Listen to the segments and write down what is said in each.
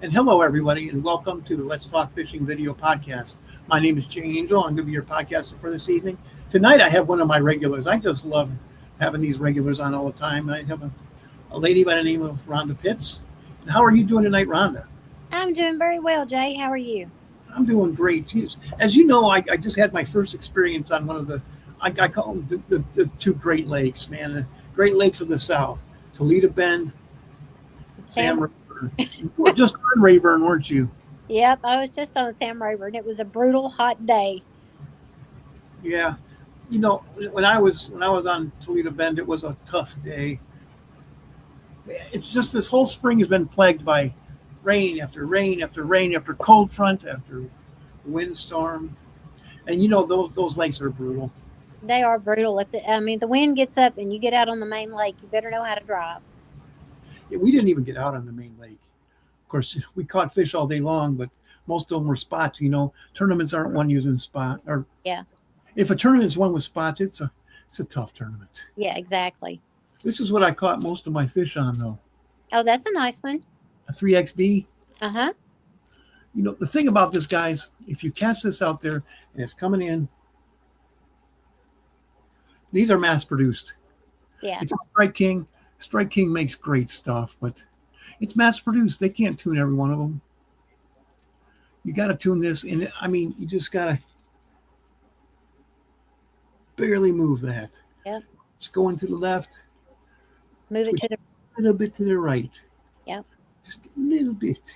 And hello, everybody, and welcome to the Let's Talk Fishing video podcast. My name is Jane Angel. I'm going to be your podcaster for this evening. Tonight, I have one of my regulars. I just love having these regulars on all the time. I have a lady by the name of Rhonda Pitts. And how are you doing tonight, Rhonda? I'm doing very well, Jay. How are you? I'm doing great. As you know, I just had my first experience on one of I call them the two Great Lakes, man. The Great Lakes of the South, Toledo Bend, Sam Rayburn. You were just on Rayburn, weren't you? Yep, I was just on Sam Rayburn. It was a brutal hot day. Yeah. You know, when I was on Toledo Bend, it was a tough day. It's just this whole spring has been plagued by rain after rain after rain after cold front after windstorm, and you know those lakes are brutal. They are brutal. If the wind gets up and you get out on the main lake, you better know how to drive. Yeah, we didn't even get out on the main lake. Of course, we caught fish all day long, but most of them were spots. You know, tournaments aren't one using spot. Or yeah, if a tournament is one with spots, it's a tough tournament. Yeah, exactly. This is what I caught most of my fish on, though. Oh, that's a nice one. A 3XD. Uh-huh. You know, the thing about this, guys, if you cast this out there and it's coming in, these are mass produced. Yeah. It's a Strike King. Strike King makes great stuff, but it's mass produced. They can't tune every one of them. You got to tune this, and I mean, you just got to barely move that. Yep. It's going to the left. Move it to the a little bit to the right. Yep. Just a little bit.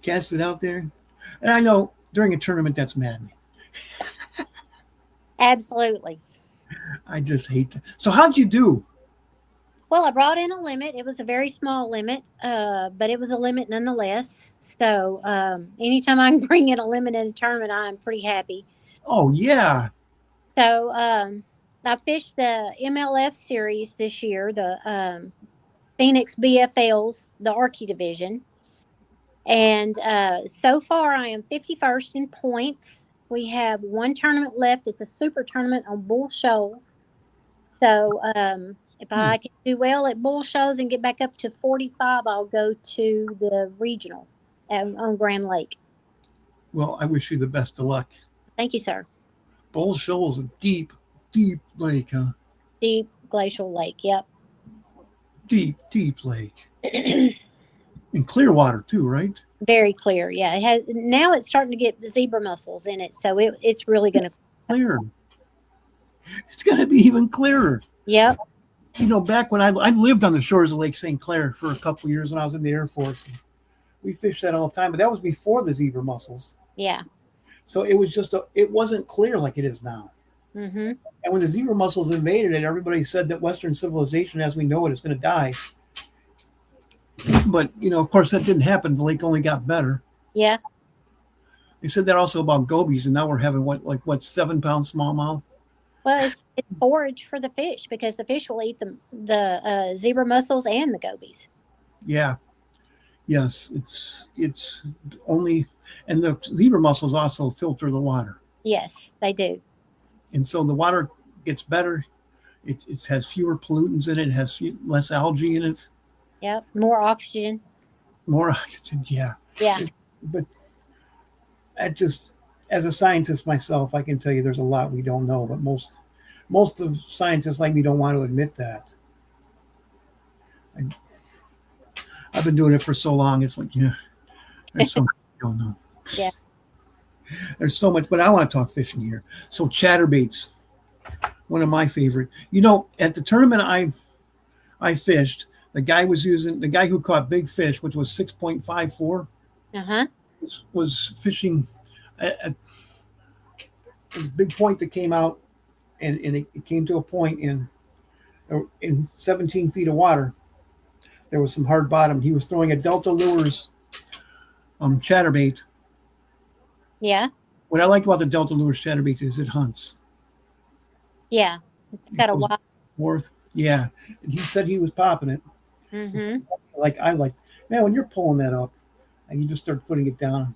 Cast it out there. And I know during a tournament that's maddening. Absolutely. I just hate that. So how'd you do? Well, I brought in a limit. It was a very small limit, but it was a limit nonetheless. So anytime I can bring in a limit in a tournament, I'm pretty happy. Oh, yeah. So I fished the MLF series this year, the Phoenix BFLs, the Archie division. And so far, I am 51st in points. We have one tournament left. It's a super tournament on Bull Shoals. So if I can do well at Bull Shoals and get back up to 45, I'll go to the regional on Grand Lake. Well, I wish you the best of luck. Thank you, sir. Bull Shoals is a deep, deep lake, huh? Deep glacial lake, yep. Deep, deep lake. And clear water, too, right? Very clear, yeah. It has now. It's starting to get the zebra mussels in it, so it's really going to clear. It's going to be even clearer. Yep. You know, back when I lived on the shores of Lake St. Clair for a couple of years when I was in the Air Force, we fished that all the time. But that was before the zebra mussels. Yeah. So it was it wasn't clear like it is now. Mm-hmm. And when the zebra mussels invaded it, everybody said that Western civilization, as we know it, is going to die. But, you know, of course, that didn't happen. The lake only got better. Yeah. They said that also about gobies, and now we're having, 7-pound smallmouth? Well, it's forage for the fish because the fish will eat the zebra mussels and the gobies. Yeah. Yes, it's only, and the zebra mussels also filter the water. Yes, they do. And so the water gets better. It has fewer pollutants in it. It has less algae in it. Yep, more oxygen. More oxygen, yeah. Yeah. But as a scientist myself, I can tell you there's a lot we don't know, but most of scientists like me don't want to admit that. I've been doing it for so long. It's like, yeah, there's so much we don't know. Yeah. There's so much, but I want to talk fishing here. So chatterbaits, one of my favorite. You know, at the tournament I fished, the guy who caught big fish, which was 6.54, was fishing at a big point that came out, and it came to a point in 17 feet of water. There was some hard bottom. He was throwing a Delta Lures chatterbait. Yeah. What I like about the Delta Lures chatterbait is it hunts. Yeah. It's got a wild north. Yeah. And he said he was popping it. Mm-hmm. Man, when you're pulling that up and you just start putting it down.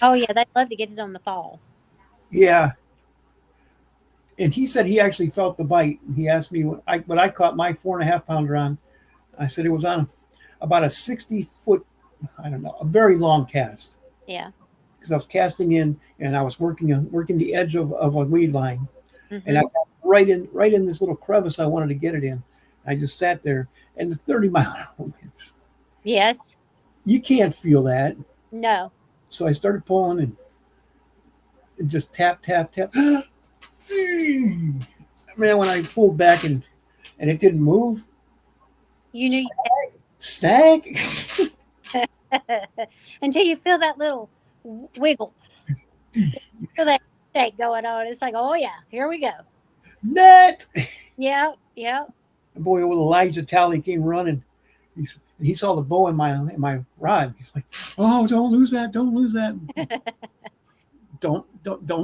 Oh, yeah. They love to get it on the fall. Yeah. And he said he actually felt the bite. He asked me when I caught my 4.5 pounder on. I said it was on about a 60-foot I don't know, a very long cast. Yeah. Because I was casting in and I was working the edge of a weed line, and I Hmm. got right in this little crevice I wanted to get it in. I just sat there, and the 30-mile-an-hour winds. Yes. You can't feel that. No. So I started pulling and just tap, tap, tap. Man, when I pulled back and it didn't move, You knew snag. until you feel that little wiggle, feel that shake going on. It's like, oh yeah, here we go. Net. Yep, yep. Boy, old Elijah Talley came running. He saw the bow in my rod. He's like, "Oh, don't lose that! Don't lose that! Don't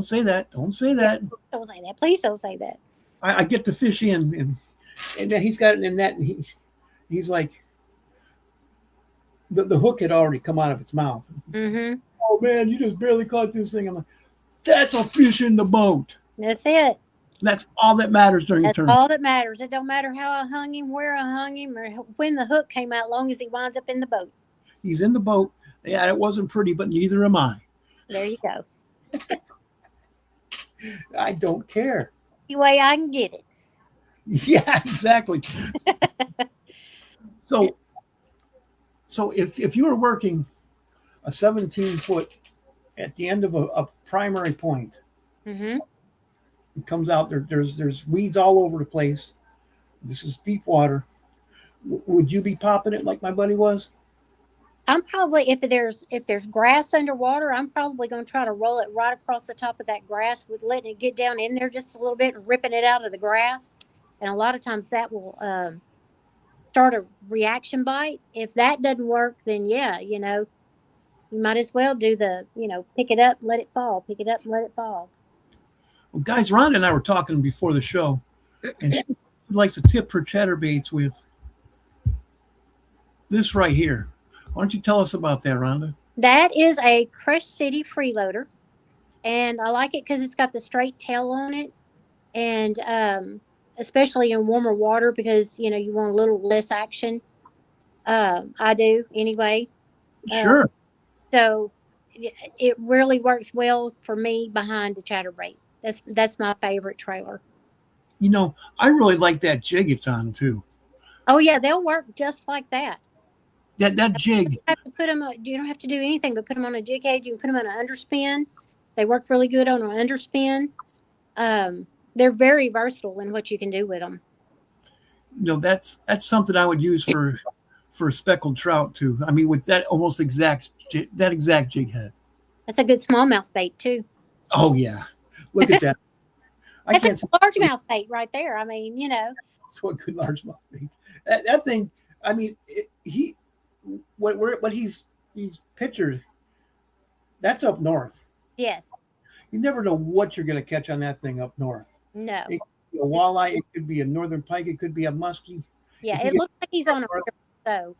say that! Don't say that!" Don't say that. Please don't say that. I get the fish in, and then he's got it in that, and he's like, the hook had already come out of its mouth. Mm-hmm. Oh man, you just barely caught this thing. I'm like, that's a fish in the boat. That's it. That's all that matters during the That's tournament. all that matters. It don't matter how I hung him, where I hung him, or when the hook came out, long as he winds up in the boat. He's in the boat. Yeah, it wasn't pretty, but neither am I. There you go. I don't care. Any way I can get it. Yeah, exactly. So if you were working a 17-foot at the end of a primary point, Mm-hmm. it comes out there's weeds all over the place. This is deep water. Would you be popping it like my buddy was? I'm probably if there's grass underwater, I'm probably going to try to roll it right across the top of that grass with letting it get down in there just a little bit and ripping it out of the grass. And a lot of times that will start a reaction bite. If that doesn't work, then yeah, you might as well do the pick it up, let it fall, pick it up, and let it fall. Well, guys, Rhonda and I were talking before the show, and she likes to tip her chatterbaits with this right here. Why don't you tell us about that, Rhonda? That is a Crush City freeloader, and I like it because it's got the straight tail on it, and especially in warmer water because you want a little less action. I do anyway. Sure. So it really works well for me behind the chatterbait. That's my favorite trailer. I really like that jig it's on too. Oh yeah, they'll work just like that. That jig. You have to put them. You don't have to do anything but put them on a jig cage. You can put them on an underspin. They work really good on an underspin. They're very versatile in what you can do with them. That's something I would use for speckled trout too. I mean, with that almost exact jig head. That's a good smallmouth bait too. Oh yeah, look at that. I That's can't a largemouth bait right there. I mean, so a good largemouth bait. That thing. I mean, what he's pictured. That's up north. Yes. You never know what you're going to catch on that thing up north. No. It could be a walleye. It could be a northern pike. It could be a muskie. Yeah, it looks like he's on a river. So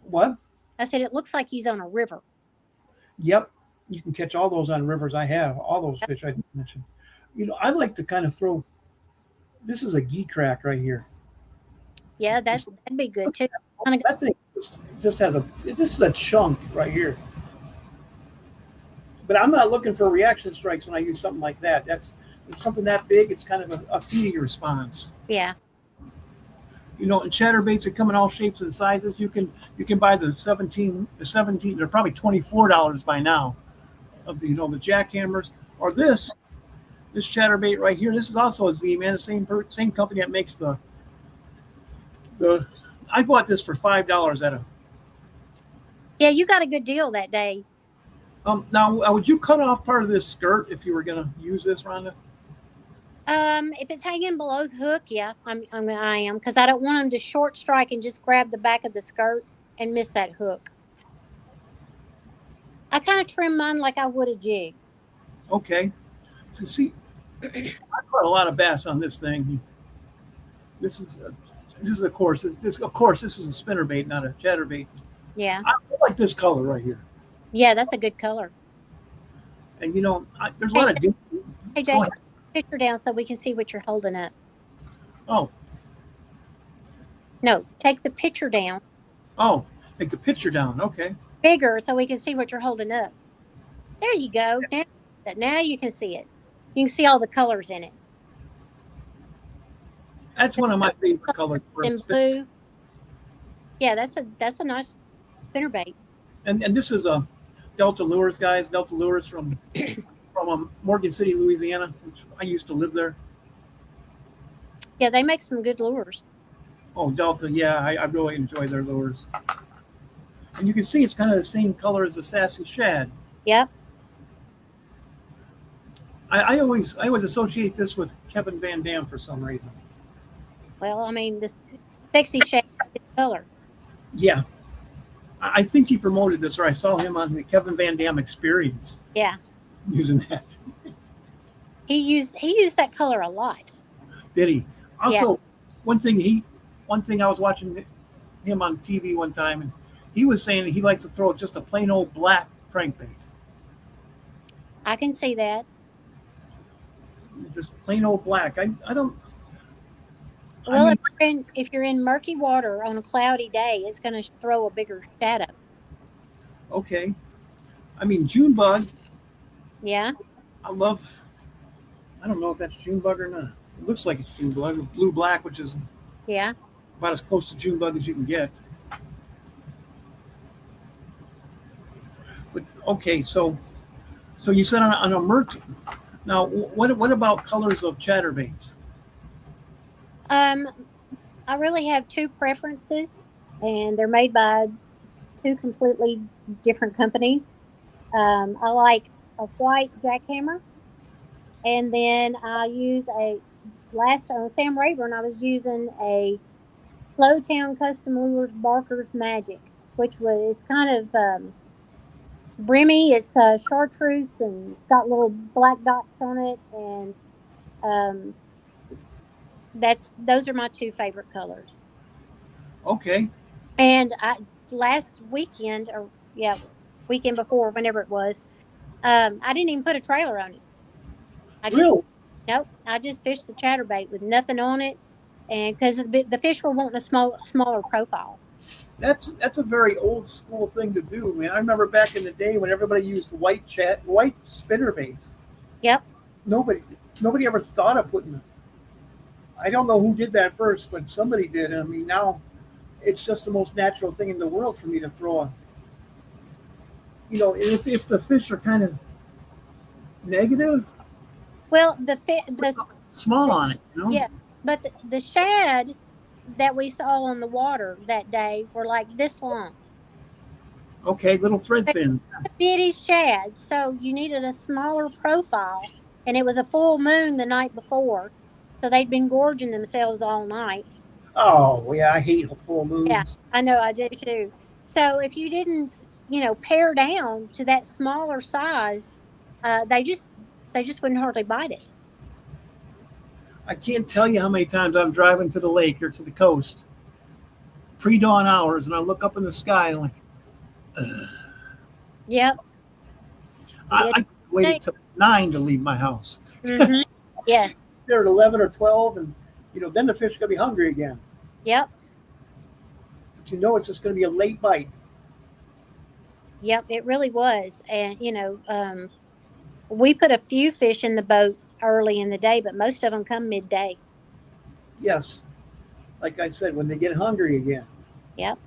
What? I said it looks like he's on a river. Yep. You can catch all those on rivers. I have all those fish I mentioned. I like to kind of throw. This is a geek crack right here. Yeah, that'd be good too. That thing just has this is a chunk right here. But I'm not looking for reaction strikes when I use something like that. It's something that big. It's kind of a feeding response. Yeah. And chatterbaits that come in all shapes and sizes. You can buy the 17. They're probably $24 by now. Of the jackhammers or this chatterbait right here. This is also a Z-Man, the same company that makes the. I bought this for $5 at a. Yeah, you got a good deal that day. Now, would you cut off part of this skirt if you were going to use this, Rhonda? If it's hanging below the hook, yeah, I am because I don't want them to short strike and just grab the back of the skirt and miss that hook. I kind of trim mine like I would a jig. Okay. So see, I caught a lot of bass on this thing. This is of course this is a spinnerbait, not a chatterbait. Yeah. I like this color right here. Yeah, that's a good color. And there's a lot of. Hey, Jake, put the picture down so we can see what you're holding up. Oh. No, take the picture down. Oh, take the picture down. Okay. bigger so we can see what you're holding up. There you go. Now you can see it. You can see all the colors in it. That's one of my favorite colors for a In spin. blue. Yeah, that's a nice spinnerbait. And this is a Delta Lures, guys. Delta Lures from Morgan City, Louisiana, which I used to live there. Yeah, they make some good lures. Oh, Delta, yeah, I really enjoy their lures. And you can see it's kind of the same color as the Sassy Shad. Yep. I always associate this with Kevin Van Dam for some reason. Well, I mean, the sexy shade color. Yeah, I think he promoted this, or I saw him on the Kevin Van Dam Experience Yeah. using that. He used that color a lot. Did he? Also, one thing I was watching him on TV one time, and he was saying he likes to throw just a plain old black crankbait. I can see that. Just plain old black. I don't. Well, I mean, if you're in murky water on a cloudy day, it's going to throw a bigger shadow. okay. I mean, June bug. Yeah. I love. I don't know if that's June bug or not. It looks like it's June bug. Blue black, which is Yeah. about as close to June bug as you can get. But okay, so you said on a murky. Now, what about colors of chatterbaits? I really have two preferences, and they're made by two completely different companies. I like a white jackhammer, and then I use last on Sam Rayburn. I was using a Flowtown Custom Lures Barker's Magic, which was kind of brimmy. It's chartreuse and got little black dots on it, and um, those are my two favorite colors. Okay, And last weekend, or yeah, weekend before, whenever it was, I didn't even put a trailer on it. I just really? Nope, I just fished the chatterbait with nothing on it, and because the fish were wanting a smaller profile. That's a very old school thing to do, man. I remember back in the day when everybody used white spinner baits. Yep. Nobody ever thought of putting them. I don't know who did that first, but somebody did. I mean, now it's just the most natural thing in the world for me to throw a. If the fish are kind of negative, Well, the small on it, you know. yeah, but the shad that we saw on the water that day were like this long. Okay, little thread fin. Bitty shad. So you needed a smaller profile, and it was a full moon the night before, so they'd been gorging themselves all night. Oh yeah, I hate full Yeah, moons. I know, I do too. So if you didn't, pare down to that smaller size, they just wouldn't hardly bite it. I can't tell you how many times I'm driving to the lake or to the coast, pre-dawn hours, and I look up in the sky and I'm like, ugh. Yep. I waited till 9 to leave my house. Mm-hmm. Yeah. They're at 11 or 12, and then the fish are gonna be hungry again. Yep. But it's just gonna be a late bite. Yep. It really was, and we put a few fish in the boat early in the day, but most of them come midday. Yes, like I said, when they get hungry again. Yep.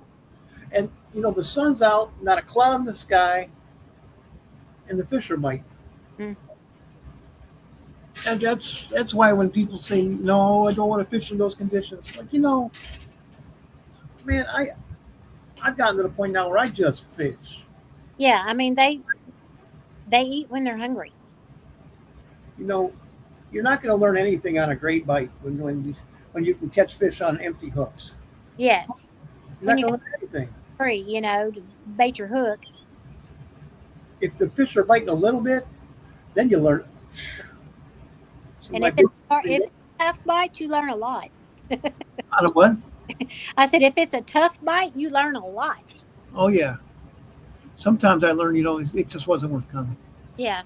And the sun's out, not a cloud in the sky, and the fish are biting. Mm. And that's why when people say no, I don't want to fish in those conditions, like man, I've gotten to the point now where I just fish. Yeah. I mean, they eat when they're hungry. You're not going to learn anything on a great bite when you can catch fish on empty hooks. Yes. You're When not you going to learn anything. free, to bait your hook. If the fish are biting a little bit, then you learn. So And if it's a tough bite, you learn a lot. on a what? I said, if it's a tough bite, you learn a lot. Oh yeah. Sometimes I learn, it just wasn't worth coming, Yeah.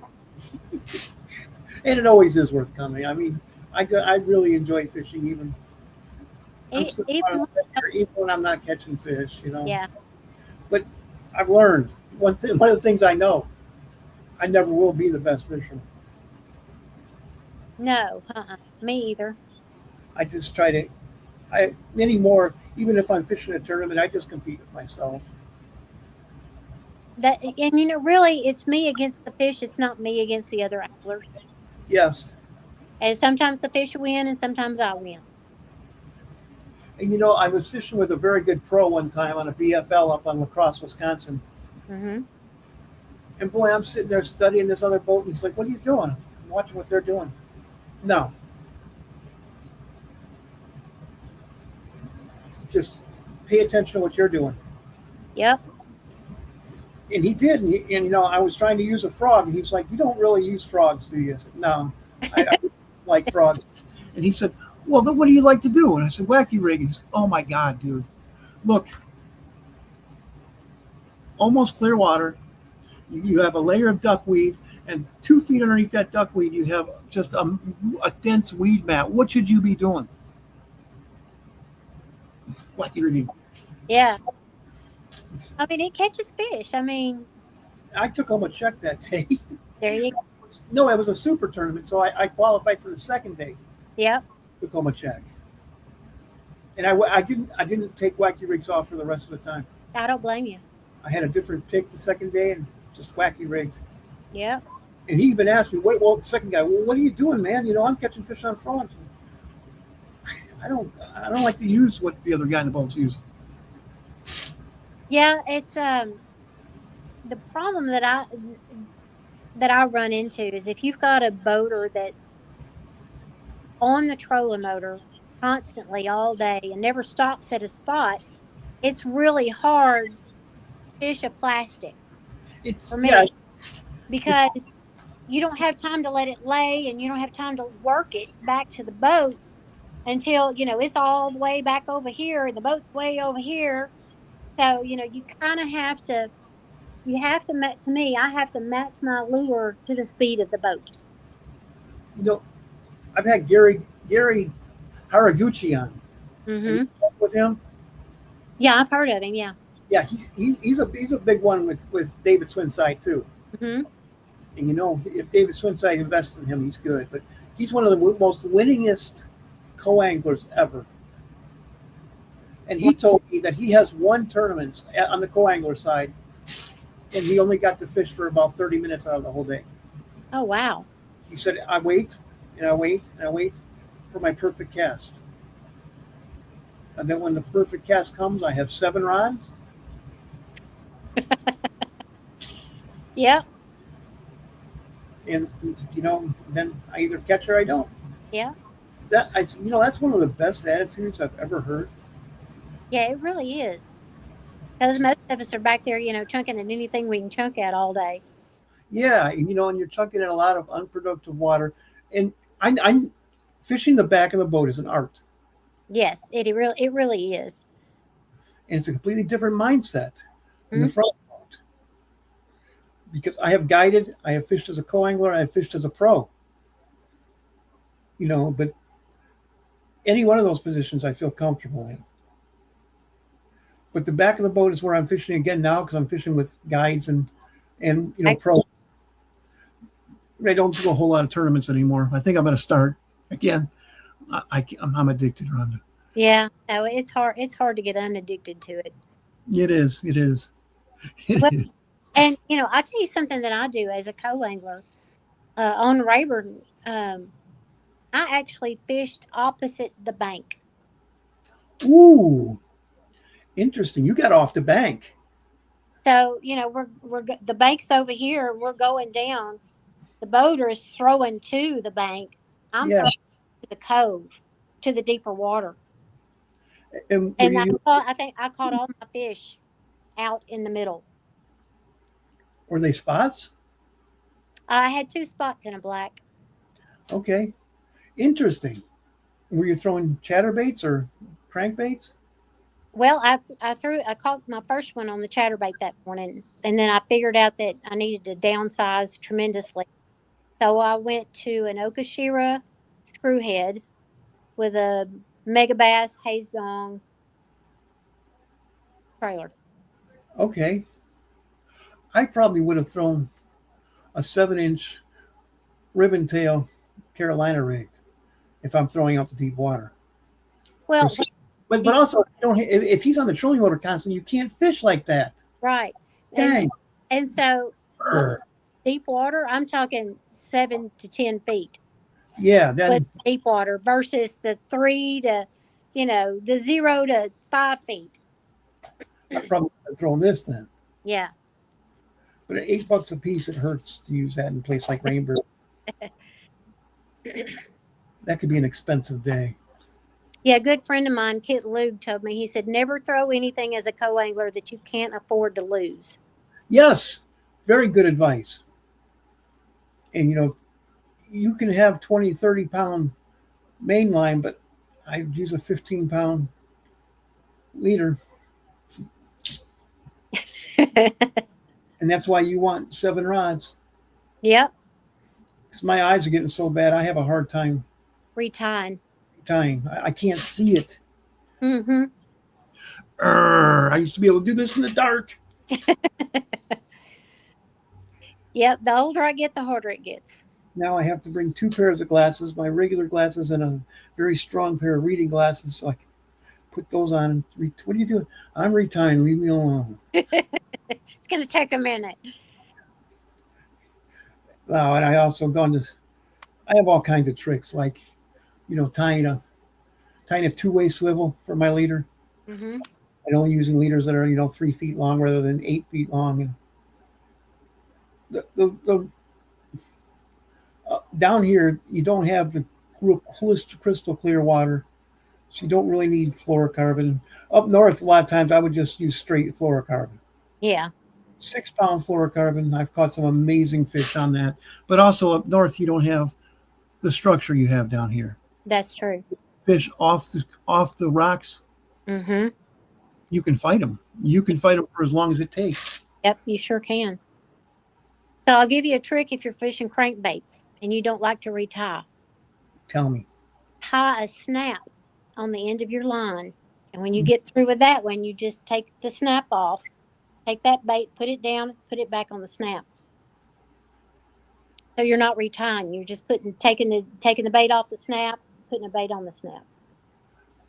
and it always is worth coming. I mean, I really enjoy fishing, even even when I'm not catching fish. Yeah. But I've learned one of the things I know. I never will be the best fisherman. No, me either. I just try to. I anymore. Even if I'm fishing a tournament, I just compete with myself. That and really, it's me against the fish. It's not me against the other anglers. Yes, And sometimes the fish win, and sometimes I win. and I was fishing with a very good pro one time on a BFL up on La Crosse, Wisconsin. Hmm. And boy, I'm sitting there studying this other boat, and he's like, "What are you doing?" I'm watching what they're doing. No, just pay attention to what you're doing. Yep. And he did. And I was trying to use a frog, and he's like, "You don't really use frogs, do you?" I said, "No, I don't like frogs." And he said, "Well, then what do you like to do?" And I said, "Wacky rig." And he said, "Oh my God, dude, look, almost clear water. You have a layer of duckweed, and 2 feet underneath that duckweed, you have just a dense weed mat. What should you be doing?" Wacky rigging. Yeah. I mean, it catches fish. I mean, I took home a check that day. there you go. No, it was a super tournament, so I qualified for the second day. Yep. Took home a check, and I didn't take wacky rigs off for the rest of the time. I don't blame you. I had a different pick the second day and just wacky rigged. Yep. And he even asked me, "Wait, well, the second guy, well, what are you doing, man? I'm catching fish on frogs. I don't like to use what the other guy in the boat's using." Yeah, it's the problem that I run into is if you've got a boater that's on the trolling motor constantly all day and never stops at a spot, it's really hard to fish a plastic It's for yeah, me because you don't have time to let it lay and you don't have time to work it back to the boat until it's all the way back over here and the boat's way over here. So you kind of have to. You have to match to me. I have to match my lure to the speed of the boat. you know, I've had Gary Haraguchi on. Have you Hmm. talked with him? Yeah, I've heard of him. Yeah. Yeah, he's a big one with David Swinside too. Hmm. And if David Swinside invests in him, he's good. But he's one of the most winningest co-anglers ever. And he told me that he has one tournament on the co-angler side, and he only got to fish for about 30 minutes out of the whole day. Oh wow. He said, "I wait and I wait and I wait for my perfect cast. And then when the perfect cast comes, I have 7 rods." Yep. And then I either catch or I don't. Yeah. That's one of the best attitudes I've ever heard. Yeah. It really is. Because most of us are back there, chunking at anything we can chunk at all day. Yeah, and you're chunking in a lot of unproductive water. And I'm fishing the back of the boat is an art, Yes, it really is. and it's a completely different mindset than the Mhm. front boat. Because I have guided, I have fished as a co-angler, I have fished as a pro. But any one of those positions I feel comfortable in. But the back of the boat is where I'm fishing again now because I'm fishing with guides and I, pro. I don't do a whole lot of tournaments anymore. I think I'm going to start again. I'm addicted, Rhonda. yeah. No, it's hard. It's hard to get unaddicted to it. It is. It is. It Well, is. and I'll tell you something that I do as a co-angler on Rayburn. I actually fished opposite the bank. Ooh, interesting. You got off the bank. So the bank's over here. We're going down. The boater is throwing to the bank. I'm Yeah. throwing to the cove, to the deeper water. And And I think I caught all my fish out in the middle. were they spots? I had 2 spots in a black. Okay. Interesting. Were you throwing chatterbaits or crankbaits? Well, I caught my first one on the chatterbait that morning, and then I figured out that I needed to downsize tremendously. So I went to an Okashira screwhead with a mega bass haze gong trailer. Okay. I probably would have thrown a 7-inch ribbon tail Carolina rig if I'm throwing out the deep water. Well, But also, you don't, if he's on the trolling motor constant, you can't fish like that. right. Dang. And so Urgh. deep water, I'm talking 7 to 10 feet Yeah, with then deep water versus the 3 to, the 0 to 5 feet. I probably would have thrown this then. Yeah. But at $8 a piece, it hurts to use that in a place like Rainbow. That could be an expensive day. Yeah, a good friend of mine, Kit Lube, told me, he said, never throw anything as a co-angler that you can't afford to lose. Yes, very good advice. And you can have 20, 30-pound main line, but I use a 15-pound leader. And that's why you want 7 rods. Yep. Because my eyes are getting so bad, I have a hard time Retying. tying. I can't see it. Mm-hmm. I used to be able to do this in the dark. Yep. The older I get, the harder it gets. Now I have to bring 2 pairs of glasses, my regular glasses and a very strong pair of reading glasses. So I can put those on. What are you doing? I'm retying. Leave me alone. It's going to take a minute. Wow, and I also I have all kinds of tricks, like, tying a 2-way swivel for my leader. Mm-hmm. And only using leaders that are 3 feet long rather than 8 feet long. And the down here you don't have the real crystal clear water, so you don't really need fluorocarbon. Up north, a lot of times I would just use straight fluorocarbon. Yeah. 6-pound fluorocarbon. I've caught some amazing fish on that. But also up north, you don't have the structure you have down here. That's true. Fish off the rocks. Mm-hmm. You can fight them. You can fight them for as long as it takes. Yep, you sure can. So I'll give you a trick if you're fishing crankbaits and you don't like to retie. Tell me. Tie a snap on the end of your line. And when you get through with that one, you just take the snap off, take that bait, put it down, put it back on the snap. So you're not retying. You're just taking the bait off the snap, putting a bait on the snap.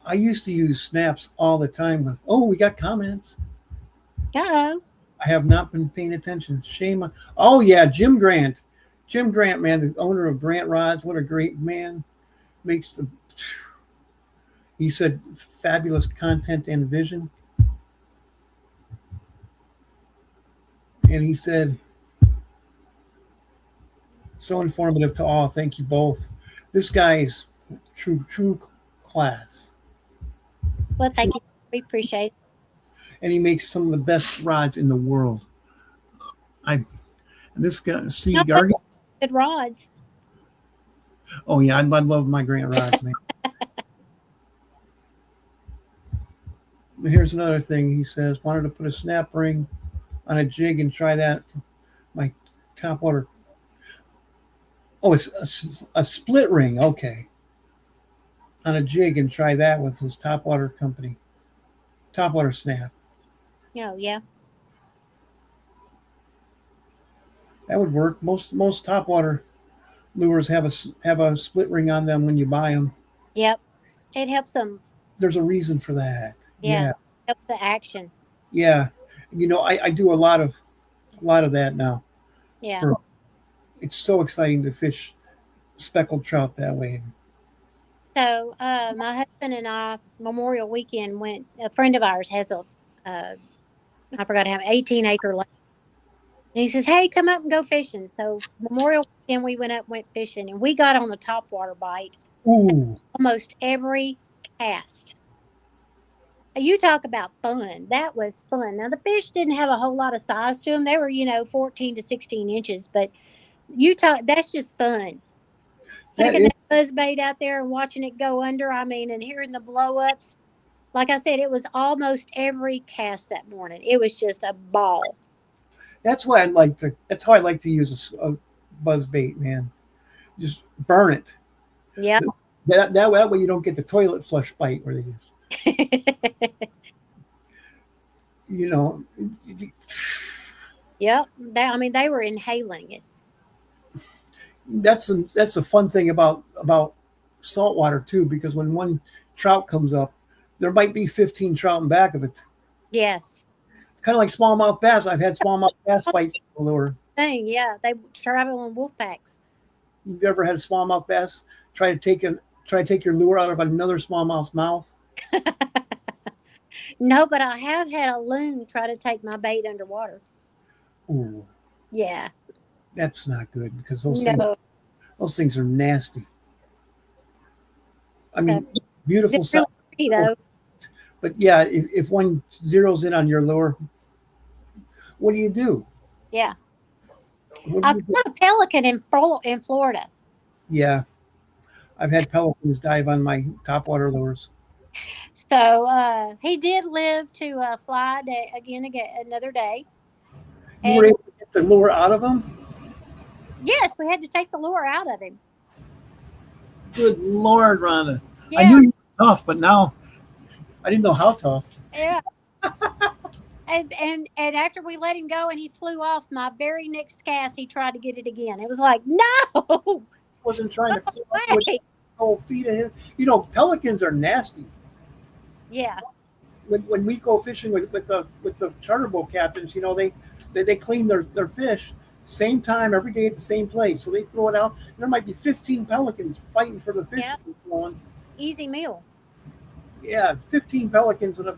I used to use snaps all the time. Oh, we got comments. Uh-oh. I have not been paying attention. Shame. Oh, yeah, Jim Grant. Jim Grant, man, the owner of Grant Rods. What a great man. He said, fabulous content and vision. And he said, so informative to all. Thank you both. This guy's true class. Well, thank you. We appreciate it. And he makes some of the best rods in the world. This guy, Gargan. Good rods. Oh yeah, I love my Grant rods, man. But here's another thing. He says, wanted to put a snap ring on a jig and try that for my topwater. Oh, it's a split ring. Okay. On a jig and try that with his topwater company. Topwater snap. Oh, yeah. That would work. Most topwater lures have a split ring on them when you buy them. Yep. It helps them. There's a reason for that. Yeah. Helps the action. Yeah. I do a lot of that now. Yeah. It's so exciting to fish speckled trout that way. So my husband and I, Memorial Weekend, a friend of ours has I forgot to have 18-acre lake. And he says, hey, come up and go fishing. So Memorial Weekend, we went fishing, and we got on a topwater bite. Ooh. Almost every cast. You talk about fun. That was fun. Now, the fish didn't have a whole lot of size to them. They were, 14 to 16 inches. But that's just fun. Taking that buzz bait out there and watching it go under, and hearing the blow-ups. Like I said, it was almost every cast that morning. It was just a ball. That's how I like to use a buzz bait, man. Just burn it. Yeah. That way you don't get the toilet flush bite where they just Yep. They were inhaling it. That's the fun thing about saltwater too, because when one trout comes up, there might be 15 trout in back of it. Yes. Kind of like smallmouth bass. I've had smallmouth bass fight for the lure. Thing. Yeah. They travel in wolf packs. You've ever had a smallmouth bass try to take your lure out of another smallmouth's mouth? No, but I have had a loon try to take my bait underwater. Ooh, Yeah. that's not good because No. those things are nasty. I So mean, they're beautiful really sound, pretty though. but yeah, if one zeroes in on your lure, what do you do? Yeah. What do I you do? caught a pelican in Florida. Yeah, I've had pelicans dive on my topwater lures. So he did live to again another day. You were And able to get the lure out of them? yes, we had to take the lure out of him. Good Lord, Rhonda. I Yeah, knew you were tough, but now I didn't know how tough. yeah. And after we let him go and he flew off, my very next cast he tried to get it again. It was like, no Wasn't trying to come up with way. whole feet of his. You know, pelicans are nasty. Yeah, When we go fishing with the charter boat captains, you know, they clean their fish same time every day at the same place. So they throw it out. And there might be 15 pelicans fighting for the fish yeah. to keep going. Easy meal. Yeah, 15 pelicans and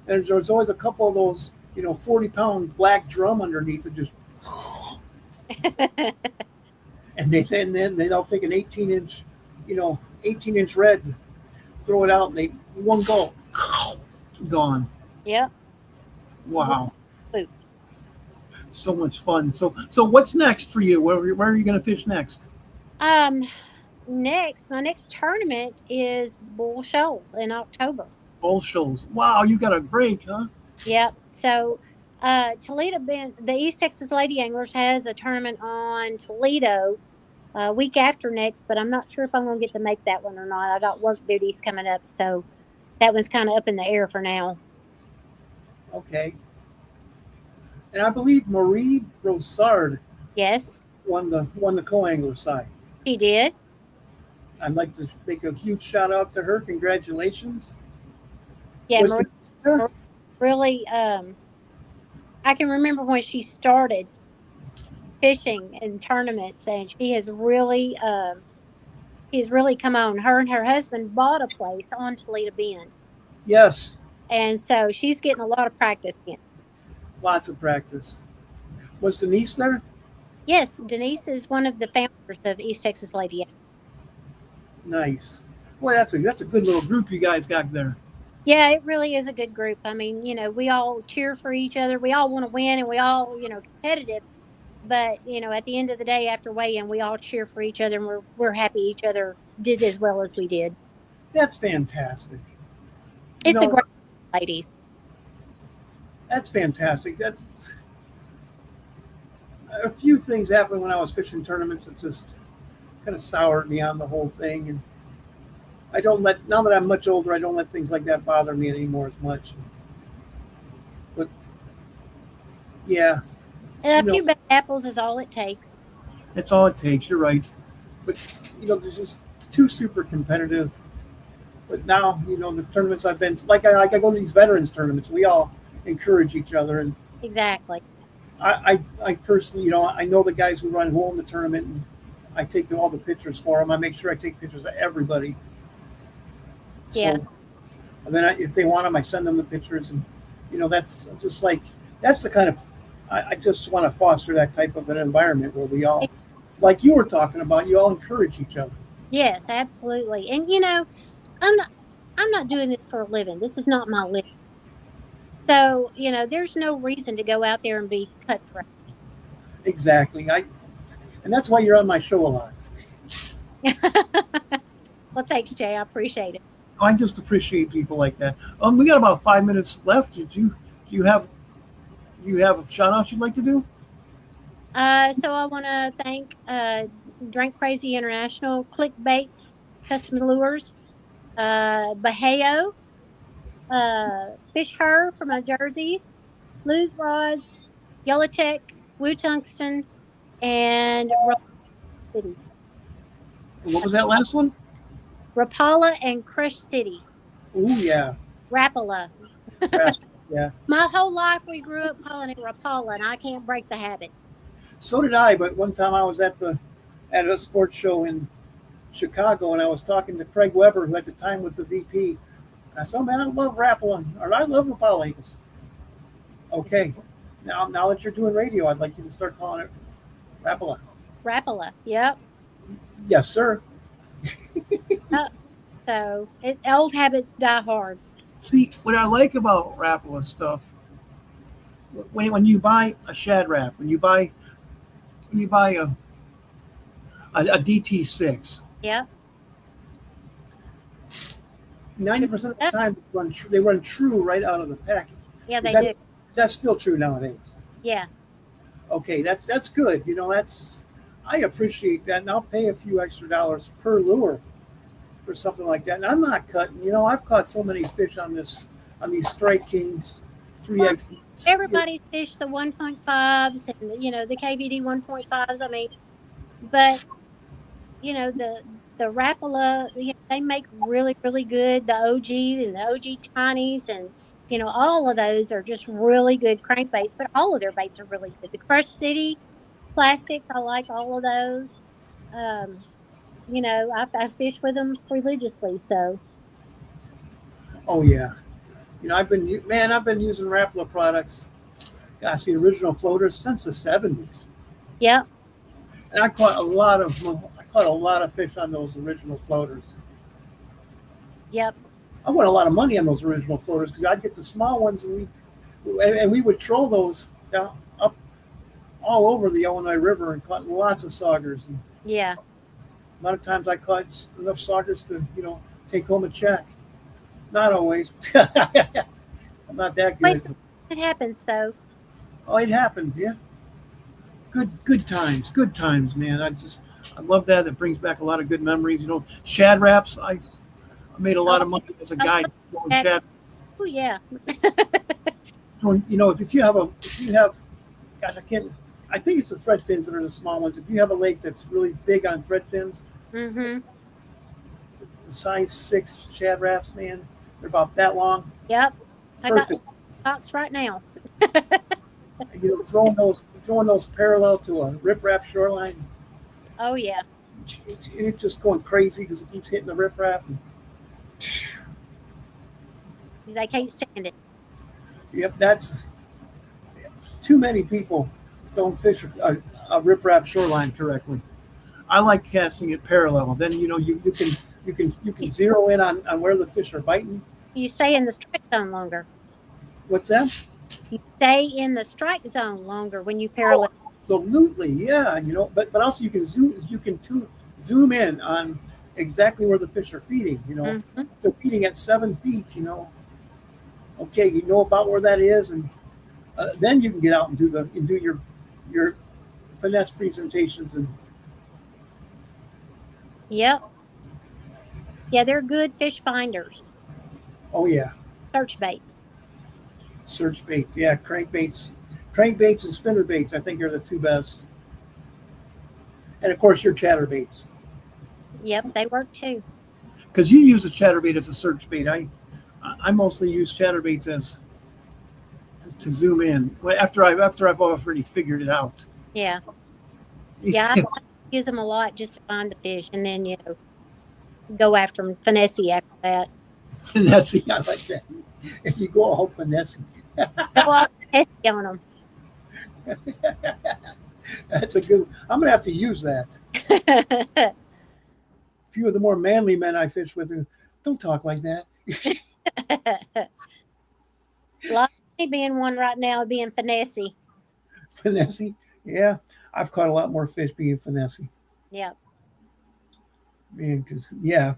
there's always a couple of those, 40-pound black drum underneath it just and then they'll take an 18-inch, 18-inch red, throw it out, and they one go gone. Yep. Wow, so much fun. So what's next for you? Where are you going to fish next? Um, my next tournament is Bull Shoals in October. All shoals. Wow, you got a break, huh? Yep. So, Toledo Bend, the East Texas Lady Anglers has a tournament on Toledo week after next, but I'm not sure if I'm going to get to make that one or not. I got work duties coming up, so that one's kind of up in the air for now. Okay. And I believe Marie Rosard Yes, won the co-angler side. she did. I'd like to make a huge shout out to her. Congratulations. Yeah, Was the Marie really. I can remember when she started fishing in tournaments, and she has really come on. Her and her husband bought a place on Toledo Bend, Yes, and so she's getting a lot of practice in. lots of practice. Was Denise there? Yes, Denise is one of the founders of East Texas Lady. Nice. Boy, that's a good little group you guys got there. Yeah, it really is a good group. I mean, we all cheer for each other. We all want to win, and we all, competitive. But at the end of the day, after weigh-in, we all cheer for each other, and we're happy each other did as well as we did. That's fantastic. You It's a know, great ladies. that's fantastic. That's a few things happened when I was fishing tournaments that just kind of soured me on the whole thing. And I don't let now that I'm much older, I don't let things like that bother me anymore as much. But yeah, And you a know, few bad apples is all it takes. that's all it takes. You're right. But there's just too super competitive. But now, the tournaments I've been to, like I go to these veterans tournaments, we all encourage each other. And Exactly. I personally, I know the guys who own the tournament, and I take all the pictures for them. I make sure I take pictures of everybody. Yeah. So, and then if they want them, I send them the pictures, and that's just like that's the kind of I just want to foster that type of an environment where we all, like you were talking about, you all encourage each other. Yes, absolutely. And I'm not I'm not doing this for a living. This is not my living. So, there's no reason to go out there and be cutthroat. Exactly. And that's why you're on my show a lot. Well, thanks, Jay. I appreciate it. I just appreciate people like that. We got about 5 minutes left. Do you have a shout out you'd like to do? So I want to thank Drink Crazy International, Clickbaits, Custom Lures, Baheo, Fish Her for my jerseys, Lou's Rods, Yellowtech, Blue Tungsten, and City. What was that last one? Rapala and Crush City. Oh yeah, Rapala. Rap- yeah. My whole life we grew up calling it Rapala, and I can't break the habit. So did I. But one time I was at a sports show in Chicago, and I was talking to Craig Weber, who at the time was the VP. And I said, oh, "Man, I love Rapala, or I love Rapala." He goes, "Okay, now that you're doing radio, I'd like you to start calling it Rapala." Rapala. Yep. Yes, sir. Uh, old habits die hard. See, what I like about Rapala stuff, when you buy a Shad Rap, when you buy a DT6, Yep. 90% of the time they run true right out of the package. Yeah, Is they that, do. is that still true nowadays? Yeah. Okay, that's good. I appreciate that, and I'll pay a few extra dollars per lure for something like that. And I'm not cutting. I've caught so many fish on these Strike Kings, Well, 3X. everybody's fished the 1.5s and the KVD 1.5s. I mean, but the Rapala, they make really really good. The OG and the OG Tinies and all of those are just really good crankbaits. But all of their baits are really good. The Crush City plastics, I like all of those. Um, I fish with them religiously. So Oh yeah, I've been using Rapala products. Gosh, the original floaters since the '70s, yeah, and I caught a lot of fish on those original floaters. yep, I won a lot of money on those original floaters because I'd get the small ones and we would troll those down up all over the Illinois River and caught lots of saugers. And yeah. a lot of times I caught enough saugers to take home a check. Not always. I'm not that Place good. it happens though. Oh, it happened. Yeah. Good times, man. I love that. It brings back a lot of good memories. Shad Raps. I made a lot of money as a guy throwing shad. Oh yeah, If you have, gosh, I think it's the thread fins that are the small ones. If you have a lake that's really big on thread fins, mm-hmm. the size 6 Shad Raps, man, they're about that long. Yep. I got Perfect. box right now. Throwing those parallel to a riprap shoreline, Oh yeah, and it's just going crazy because it keeps hitting the riprap. they can't stand it. Yep, that's too many people don't fish a riprap shoreline correctly. I like casting it parallel. Then you can zero in on where the fish are biting. You stay in the strike zone longer. What's that? You stay in the strike zone longer when you parallel. Absolutely, yeah. But also zoom in on exactly where the fish are feeding. Mm-hmm. If they're feeding at 7 feet. Okay, you know about where that is, and then you can get out and do your finesse presentations. And Yep. Yeah, they're good fish finders. oh yeah, Search baits. search baits, yeah, crankbaits and spinner baits. I think are the two best, and of course your chatterbaits. Yep, they work too. Because you use a chatterbait as a search bait. I mostly use chatterbaits as to zoom in after I've already figured it out. Yeah. Yeah, I use them a lot just to find the fish, and then go after them finessey after that. Finesse, I like that. If you go all finesse, Go all finessey on them. that's a good. I'm gonna have to use that. A few of the more manly men I fish with, don't talk like that. Like me being one right now, being finessey. Finesse, yeah. I've caught a lot more fish being finesse, Yep. man. Because yeah,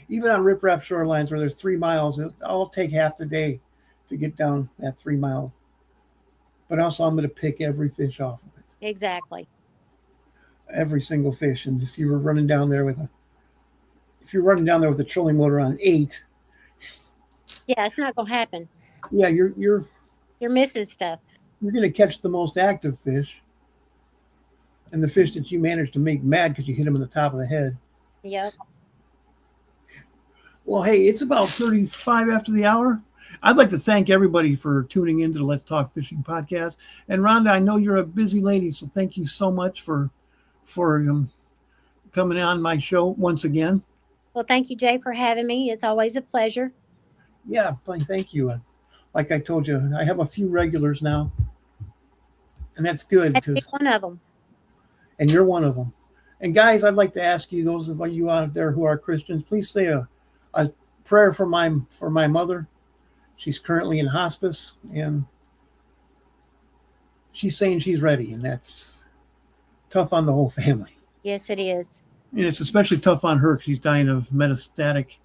even on riprap shorelines where there's 3 miles, I'll take half the day to get down that 3 miles. But also, I'm going to pick every fish off of it, Exactly. every single fish. And if you're running down there with a trolling motor on 8, Yeah, it's not gonna happen. yeah, you're You're missing stuff. you're going to catch the most active fish, and the fish that you managed to make mad because you hit him in the top of the head. Yep. Well, hey, it's about 35 after the hour. I'd like to thank everybody for tuning into the Let's Talk Fishing podcast. And Rhonda, I know you're a busy lady, so thank you so much for coming on my show once again. Well, thank you, Jay, for having me. It's always a pleasure. Yeah, thank you. Like I told you, I have a few regulars now, and that's good. That's one of them. And you're one of them. And guys, I'd like to ask you, those of you out there who are Christians, please say a prayer for my mother. She's currently in hospice, and she's saying she's ready, and that's tough on the whole family. Yes, it is. And it's especially tough on her because she's dying of metastatic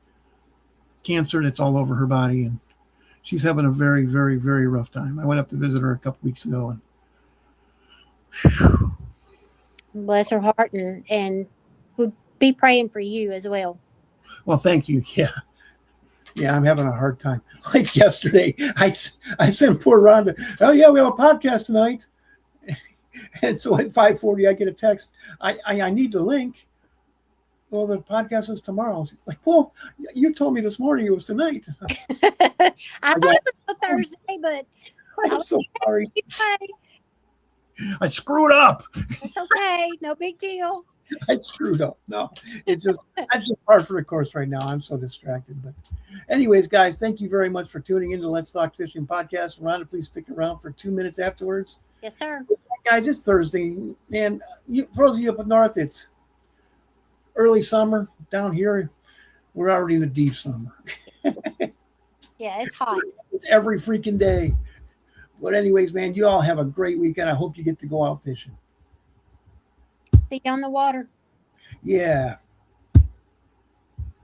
cancer that's all over her body, and she's having a very, very, very rough time. I went up to visit her a couple weeks ago, and Bless her heart, and we'll be praying for you as well. Well, thank you. Yeah, I'm having a hard time. Like yesterday, I sent poor Rhonda, oh yeah, we have a podcast tonight. And so at 5:40, I get a text. I need the link. Well, the podcast is tomorrow. She's like, well, you told me this morning it was tonight. I thought it was a Thursday, but I'm so sorry. Okay. I screwed up. It's okay. No big deal. I screwed up. No, that's just part for the course right now. I'm so distracted. But anyways, guys, thank you very much for tuning in to Let's Talk Fishing podcast. Rhonda, please stick around for 2 minutes afterwards. Yes, sir. Guys, it's Thursday. And for those of you up north, it's early summer. Down here, we're already in the deep summer. Yeah, it's hot. It's every freaking day. But anyways, man, you all have a great weekend. I hope you get to go out fishing. See you on the water. Yeah.